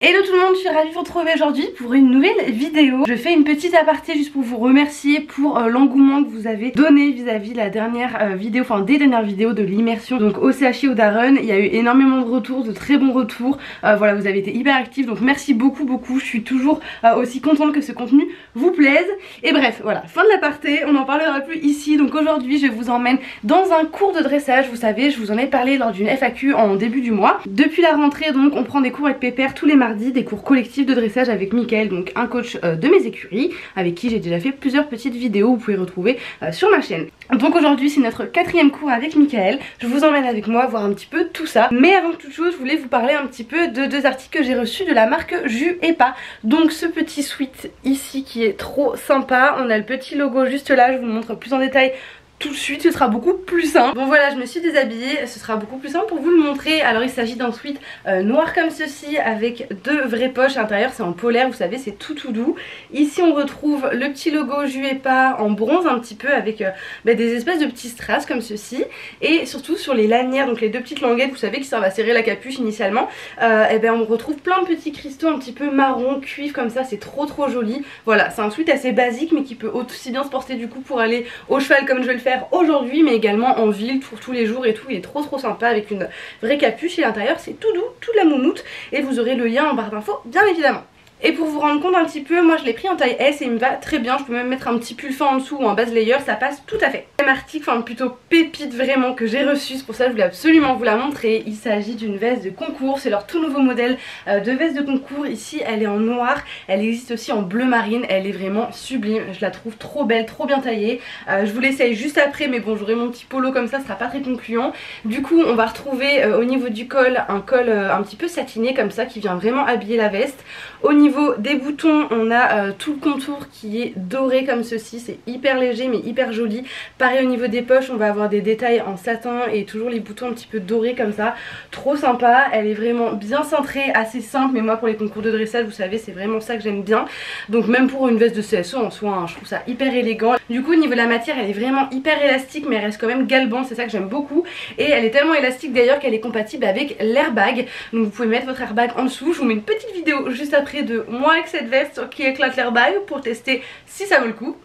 Hello tout le monde, je suis ravie de vous retrouver aujourd'hui pour une nouvelle vidéo. Je fais une petite aparté juste pour vous remercier pour l'engouement que vous avez donné vis-à-vis de la dernière vidéo, enfin des dernières vidéos de l'immersion donc au CHI au Darren. Il y a eu énormément de retours, de très bons retours, voilà, vous avez été hyper actifs, donc merci beaucoup. Je suis toujours aussi contente que ce contenu vous plaise. Et bref, voilà, fin de l'aparté, on n'en parlera plus ici. Donc aujourd'hui je vous emmène dans un cours de dressage. Vous savez, je vous en ai parlé lors d'une FAQ en début du mois. Depuis la rentrée donc on prend des cours avec Pépère tous les mardis, des cours collectifs de dressage avec Mickaël, donc un coach de mes écuries avec qui j'ai déjà fait plusieurs petites vidéos, vous pouvez retrouver sur ma chaîne. Donc aujourd'hui c'est notre 4e cours avec Mickaël, je vous emmène avec moi voir un petit peu tout ça. Mais avant toute chose je voulais vous parler un petit peu de deux articles que j'ai reçus de la marque Jus et Pas. Donc ce petit sweat ici qui est trop sympa, on a le petit logo juste là, je vous le montre plus en détail tout de suite, ce sera beaucoup plus simple. Bon voilà, je me suis déshabillée, ce sera beaucoup plus simple pour vous le montrer. Alors il s'agit d'un sweat noir comme ceci avec deux vraies poches à l'intérieur, c'est en polaire, vous savez, c'est tout doux. Ici on retrouve le petit logo Jus et Pas en bronze un petit peu avec des espèces de petits strass comme ceci. Et surtout sur les lanières, donc les deux petites languettes, vous savez, qui servent à serrer la capuche initialement, on retrouve plein de petits cristaux un petit peu marron, cuivre comme ça, c'est trop joli. Voilà, c'est un sweat assez basique mais qui peut aussi bien se porter du coup pour aller au cheval comme je vais le faire aujourd'hui, mais également en ville pour tous les jours et tout. Il est trop sympa avec une vraie capuche et l'intérieur c'est tout doux, tout de la moumoute, et vous aurez le lien en barre d'infos bien évidemment. Et pour vous rendre compte un petit peu, moi je l'ai pris en taille S et il me va très bien. Je peux même mettre un petit pull fin en dessous ou un base layer, ça passe tout à fait. Deuxième article, enfin plutôt pépite vraiment, que j'ai reçu, c'est pour ça que je voulais absolument vous la montrer. Il s'agit d'une veste de concours, c'est leur tout nouveau modèle de veste de concours. Ici elle est en noir, elle existe aussi en bleu marine, elle est vraiment sublime. Je la trouve trop belle, trop bien taillée. Je vous l'essaye juste après, mais bon, j'aurai mon petit polo comme ça, ce sera pas très concluant. Du coup on va retrouver au niveau du col un col un petit peu satiné comme ça qui vient vraiment habiller la veste. Au niveau des boutons on a tout le contour qui est doré comme ceci, c'est hyper léger mais hyper joli. Pareil au niveau des poches on va avoir des détails en satin et toujours les boutons un petit peu dorés comme ça, trop sympa. Elle est vraiment bien cintrée, assez simple, mais moi pour les concours de dressage vous savez c'est vraiment ça que j'aime bien. Donc même pour une veste de CSO en soi hein, je trouve ça hyper élégant. Du coup au niveau de la matière elle est vraiment hyper élastique mais elle reste quand même galbante, c'est ça que j'aime beaucoup. Et elle est tellement élastique d'ailleurs qu'elle est compatible avec l'airbag, donc vous pouvez mettre votre airbag en dessous. Je vous mets une petite vidéo juste après de moi avec cette veste qui éclate l'airbag pour tester si ça vaut le coup.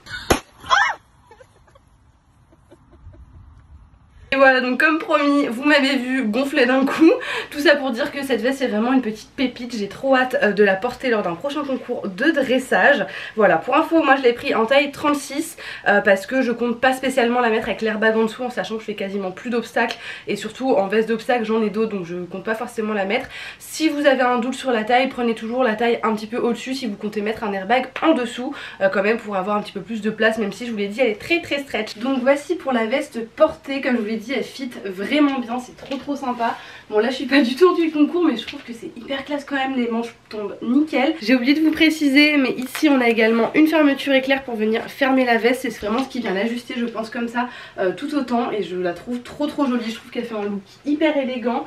Et voilà, donc comme promis, vous m'avez vu gonfler d'un coup. Tout ça pour dire que cette veste est vraiment une petite pépite. J'ai trop hâte de la porter lors d'un prochain concours de dressage. Voilà, pour info, moi je l'ai pris en taille 36 parce que je compte pas spécialement la mettre avec l'airbag en dessous, en sachant que je fais quasiment plus d'obstacles. Et surtout en veste d'obstacles j'en ai d'autres, donc je compte pas forcément la mettre. Si vous avez un doute sur la taille, prenez toujours la taille un petit peu au-dessus si vous comptez mettre un airbag en dessous quand même pour avoir un petit peu plus de place, même si je vous l'ai dit elle est très stretch. Donc voici pour la veste portée, comme je vous l'ai dit elle fit vraiment bien, c'est trop sympa. Bon là je suis pas du tout du concours mais je trouve que c'est hyper classe quand même, les manches tombent nickel. J'ai oublié de vous préciser mais ici on a également une fermeture éclair pour venir fermer la veste, c'est vraiment ce qui vient l'ajuster je pense comme ça tout autant, et je la trouve trop jolie. Je trouve qu'elle fait un look hyper élégant,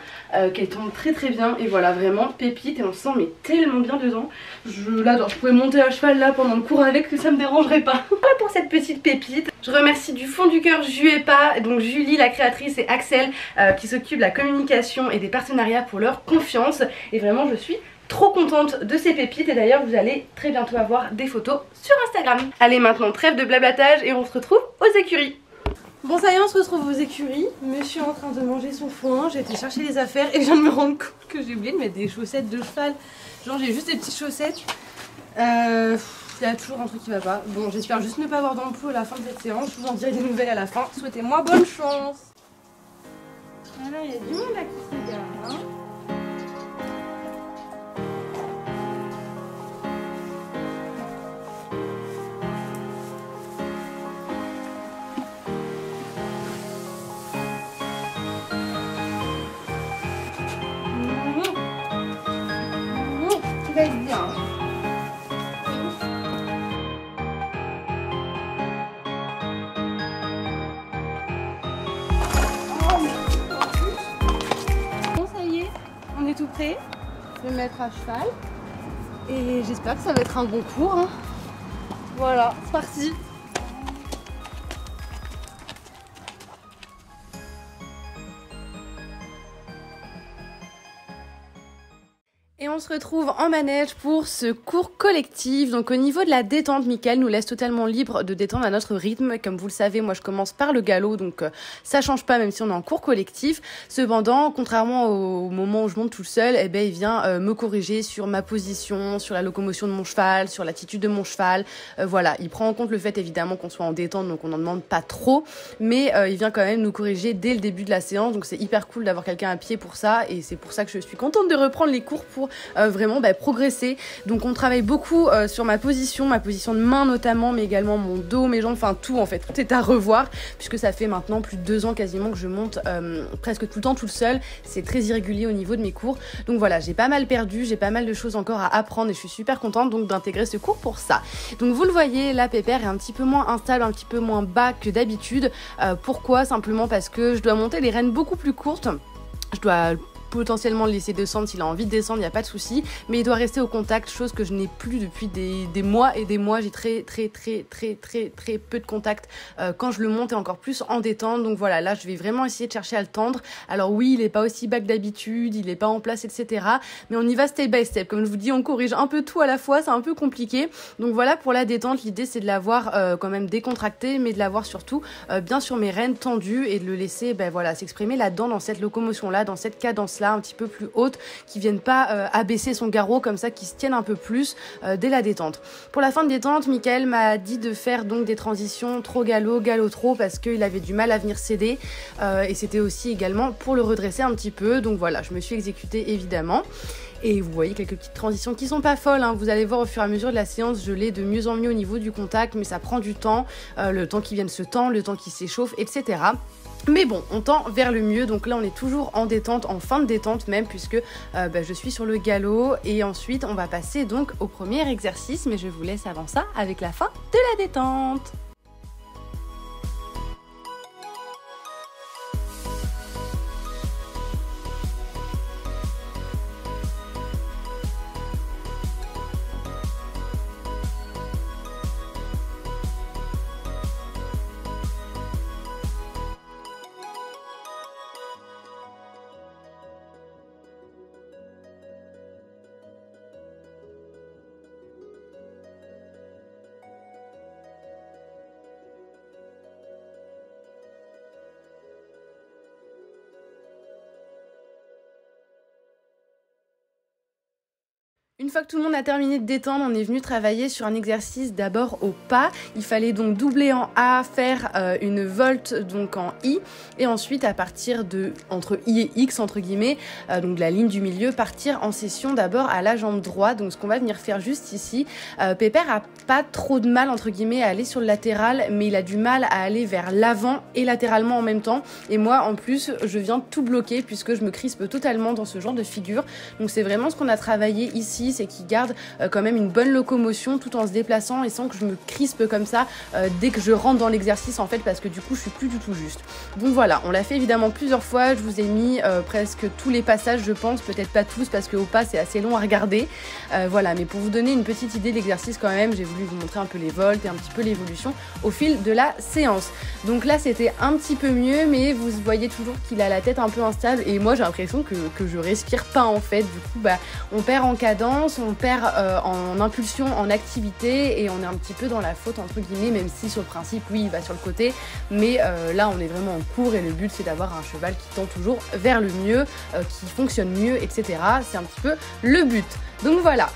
qu'elle tombe très bien, et voilà vraiment pépite et on se sent mais tellement bien dedans. Je l'adore, je pourrais monter à cheval là pendant le cours avec, que ça me dérangerait pas. Voilà pour cette petite pépite. Je remercie du fond du cœur Jus et Pas, donc Julie la créatrice et Axel qui s'occupent de la communication et des partenariats pour leur confiance, et vraiment je suis trop contente de ces pépites. Et d'ailleurs vous allez très bientôt avoir des photos sur Instagram. Allez maintenant trêve de blablatage et on se retrouve aux écuries. Bon ça y est, on se retrouve aux écuries. Monsieur est en train de manger son foin, j'ai été chercher les affaires et je viens de me rendre compte que j'ai oublié de mettre des chaussettes de cheval. Genre j'ai juste des petites chaussettes. Il y a toujours un truc qui va pas. Bon, j'espère juste ne pas avoir d'ampoule à la fin de cette séance. Je vous en dirai des nouvelles à la fin. Souhaitez-moi bonne chance. Voilà, il y a du monde là qui se regarde, hein. Tu vas être bien. Tout prêt, je vais me mettre à cheval et j'espère que ça va être un bon cours hein. Voilà, c'est parti. on se retrouve en manège pour ce cours collectif. Donc au niveau de la détente, Mickaël nous laisse totalement libre de détendre à notre rythme. Comme vous le savez, moi je commence par le galop, donc ça change pas même si on est en cours collectif. Cependant, contrairement au moment où je monte tout seul, eh ben, il vient me corriger sur ma position, sur la locomotion de mon cheval, sur l'attitude de mon cheval. Voilà, il prend en compte le fait évidemment qu'on soit en détente, donc on n'en demande pas trop. Mais il vient quand même nous corriger dès le début de la séance. Donc c'est hyper cool d'avoir quelqu'un à pied pour ça. Et c'est pour ça que je suis contente de reprendre les cours pour vraiment progresser. Donc on travaille beaucoup sur ma position de main notamment, mais également mon dos, mes jambes, enfin tout en fait. Tout est à revoir puisque ça fait maintenant plus de 2 ans quasiment que je monte presque tout le temps tout seul. C'est très irrégulier au niveau de mes cours. Donc voilà, j'ai pas mal perdu, j'ai pas mal de choses encore à apprendre et je suis super contente donc d'intégrer ce cours pour ça. Donc vous le voyez, là Pépère est un petit peu moins instable, un petit peu moins bas que d'habitude. Pourquoi? Simplement parce que je dois monter les rênes beaucoup plus courtes. Je dois potentiellement le laisser descendre s'il a envie de descendre, il n'y a pas de souci, mais il doit rester au contact, chose que je n'ai plus depuis des mois et des mois. J'ai très peu de contact quand je le monte et encore plus en détente. Donc voilà, là je vais vraiment essayer de chercher à le tendre. Alors oui, il n'est pas aussi bas que d'habitude, il n'est pas en place, etc. Mais on y va step by step. Comme je vous dis, on corrige un peu tout à la fois, c'est un peu compliqué. Donc voilà, pour la détente, l'idée c'est de l'avoir quand même décontracté, mais de l'avoir surtout bien sur mes rênes tendues et de le laisser voilà, s'exprimer là-dedans, dans cette locomotion-là, dans cette cadence-là, un petit peu plus haute, qui viennent pas abaisser son garrot comme ça, qui se tiennent un peu plus dès la détente. Pour la fin de détente, Mickaël m'a dit de faire donc des transitions trop galop, galop trop, parce qu'il avait du mal à venir céder et c'était aussi également pour le redresser un petit peu. Donc voilà, je me suis exécutée évidemment. Et vous voyez quelques petites transitions qui sont pas folles, hein. Vous allez voir au fur et à mesure de la séance, je l'ai de mieux en mieux au niveau du contact, mais ça prend du temps, le temps qu'il vienne se tendre, le temps qu'il s'échauffe, etc. Mais bon, on tend vers le mieux, donc là on est toujours en détente, en fin de détente même, puisque je suis sur le galop. Et ensuite on va passer donc au premier exercice, mais je vous laisse avant ça avec la fin de la détente. Une fois que tout le monde a terminé de détendre, on est venu travailler sur un exercice d'abord au pas. Il fallait donc doubler en A, faire une volte donc en I, et ensuite à partir de entre I et X entre guillemets, donc de la ligne du milieu, partir en session d'abord à la jambe droite. Donc ce qu'on va venir faire juste ici, Pépère a pas trop de mal entre guillemets à aller sur le latéral, mais il a du mal à aller vers l'avant et latéralement en même temps. Et moi en plus je viens tout bloquer puisque je me crispe totalement dans ce genre de figure. Donc c'est vraiment ce qu'on a travaillé ici, c'est qu'il garde quand même une bonne locomotion tout en se déplaçant et sans que je me crispe comme ça dès que je rentre dans l'exercice en fait, parce que du coup je suis plus du tout juste. Donc voilà, on l'a fait évidemment plusieurs fois, je vous ai mis presque tous les passages je pense, peut-être pas tous parce que au pas c'est assez long à regarder. Voilà, mais pour vous donner une petite idée de l'exercice quand même, j'ai voulu vous montrer un peu les volts et un petit peu l'évolution au fil de la séance. Donc là c'était un petit peu mieux, mais vous voyez toujours qu'il a la tête un peu instable et moi j'ai l'impression que je respire pas en fait. Du coup on perd en cadence, on perd en impulsion, en activité, et on est un petit peu dans la faute entre guillemets, même si sur le principe oui il va sur le côté, mais là on est vraiment en cours et le but c'est d'avoir un cheval qui tend toujours vers le mieux, qui fonctionne mieux, etc. C'est un petit peu le but. Donc voilà.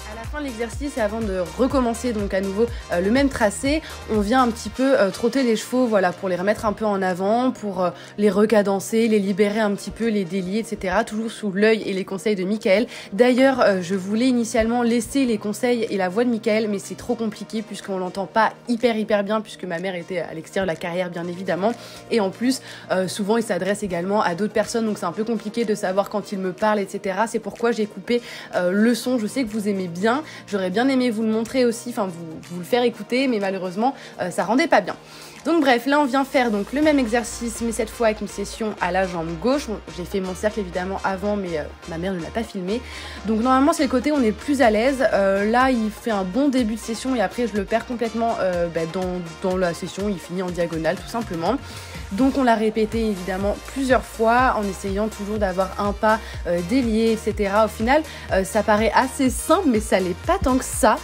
À la fin de l'exercice et avant de recommencer donc à nouveau le même tracé, on vient un petit peu trotter les chevaux, voilà, pour les remettre un peu en avant, pour les recadencer, les libérer un petit peu, les délier, etc. Toujours sous l'œil et les conseils de Mickaël. D'ailleurs, je voulais initialement laisser les conseils et la voix de Mickaël, mais c'est trop compliqué puisqu'on l'entend pas hyper bien, puisque ma mère était à l'extérieur de la carrière bien évidemment. Et en plus, souvent il s'adresse également à d'autres personnes, donc c'est un peu compliqué de savoir quand il me parle, etc. C'est pourquoi j'ai coupé le son. Je sais que vous aimez bien. J'aurais bien aimé vous le montrer aussi, enfin vous le faire écouter, mais malheureusement ça rendait pas bien. Donc bref, là on vient faire donc le même exercice mais cette fois avec une session à la jambe gauche. Bon, j'ai fait mon cercle évidemment avant mais ma mère ne l'a pas filmé. Donc normalement c'est le côté où on est plus à l'aise. Là il fait un bon début de session et après je le perds complètement dans la session, il finit en diagonale tout simplement. Donc on l'a répété évidemment plusieurs fois en essayant toujours d'avoir un pas délié, etc. Au final ça paraît assez simple mais ça l'est pas tant que ça.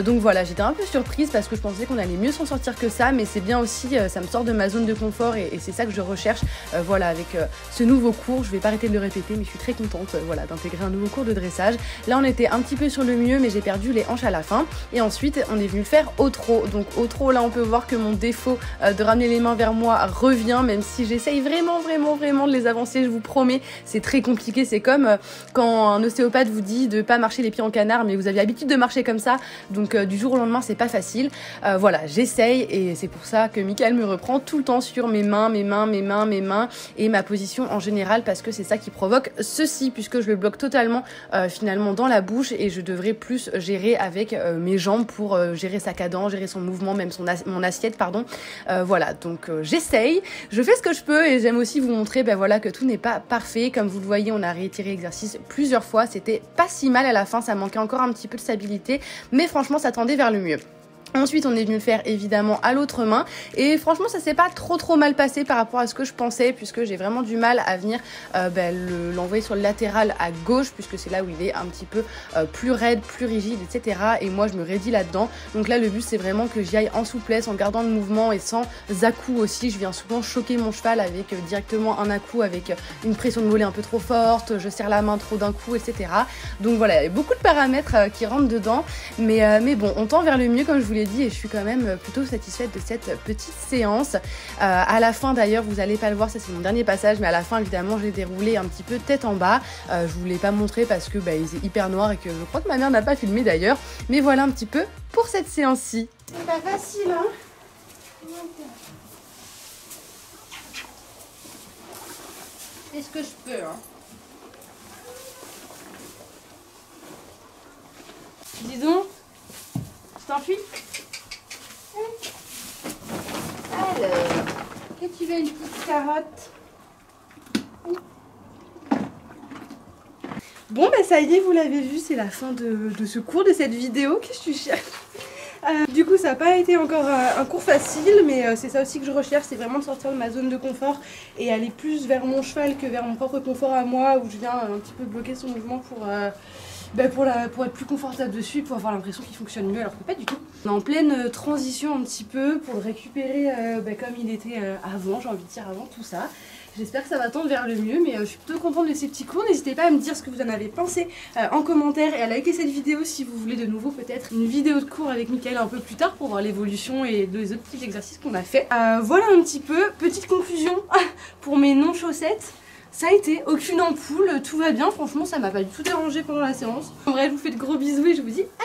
Donc voilà, j'étais un peu surprise parce que je pensais qu'on allait mieux s'en sortir que ça, mais c'est bien aussi, ça me sort de ma zone de confort et c'est ça que je recherche. Voilà, avec ce nouveau cours, je vais pas arrêter de le répéter mais je suis très contente voilà, d'intégrer un nouveau cours de dressage. Là on était un petit peu sur le mieux mais j'ai perdu les hanches à la fin et ensuite on est venu le faire au trot. Donc au trot là on peut voir que mon défaut de ramener les mains vers moi revient, même si j'essaye vraiment de les avancer, je vous promets, c'est très compliqué. C'est comme quand un ostéopathe vous dit de pas marcher les pieds en canard mais vous avez l'habitude de marcher comme ça, donc du jour au lendemain c'est pas facile. Voilà, j'essaye et c'est pour ça que Mickaël me reprend tout le temps sur mes mains et ma position en général parce que c'est ça qui provoque ceci puisque je le bloque totalement finalement dans la bouche et je devrais plus gérer avec mes jambes pour gérer sa cadence, gérer son mouvement, même mon assiette pardon. Voilà, donc j'essaye, je fais ce que je peux et j'aime aussi vous montrer voilà, que tout n'est pas parfait. Comme vous le voyez, on a réitéré l'exercice plusieurs fois, c'était pas si mal à la fin, ça manquait encore un petit peu de stabilité mais franchement ça tendait vers le mieux. Ensuite on est venu le faire évidemment à l'autre main et franchement ça s'est pas trop mal passé par rapport à ce que je pensais puisque j'ai vraiment du mal à venir l'envoyer sur le latéral à gauche puisque c'est là où il est un petit peu plus raide, plus rigide, etc. Et moi je me raidis là-dedans. Donc là le but c'est vraiment que j'y aille en souplesse, en gardant le mouvement et sans à-coups aussi. Je viens souvent choquer mon cheval avec directement un à-coup avec une pression de mollet un peu trop forte, je serre la main trop d'un coup, etc. Donc voilà, il y a beaucoup de paramètres qui rentrent dedans mais bon, on tend vers le mieux comme je vous l'ai dit et je suis quand même plutôt satisfaite de cette petite séance. À la fin d'ailleurs, vous allez pas le voir, ça c'est mon dernier passage, mais à la fin évidemment j'ai déroulé un petit peu tête en bas. Je vous l'ai pas montré parce que il est hyper noir et que je crois que ma mère n'a pas filmé d'ailleurs. Mais voilà un petit peu pour cette séance-ci. C'est pas facile hein. Est-ce que je peux hein. Dis donc, tu t'enfuis? Alors, que tu veux une petite carotte? Bon ça y est, vous l'avez vu, c'est la fin de ce cours, de cette vidéo. Qu'est-ce que tu cherches? Du coup ça n'a pas été encore un cours facile mais c'est ça aussi que je recherche, c'est vraiment de sortir de ma zone de confort et aller plus vers mon cheval que vers mon propre confort à moi où je viens un petit peu bloquer son mouvement pour être plus confortable dessus, pour avoir l'impression qu'il fonctionne mieux alors que pas du tout. On est en pleine transition un petit peu pour le récupérer comme il était avant, j'ai envie de dire avant tout ça. J'espère que ça va tendre vers le mieux mais je suis plutôt contente de ces petits cours. N'hésitez pas à me dire ce que vous en avez pensé en commentaire et à liker cette vidéo si vous voulez de nouveau peut-être une vidéo de cours avec Mickaël un peu plus tard pour voir l'évolution et les autres petits exercices qu'on a fait. Voilà un petit peu, petite conclusion pour mes non-chaussettes. Ça a été, aucune ampoule, tout va bien, franchement ça m'a pas du tout dérangé pendant la séance. En vrai je vous fais de gros bisous et je vous dis à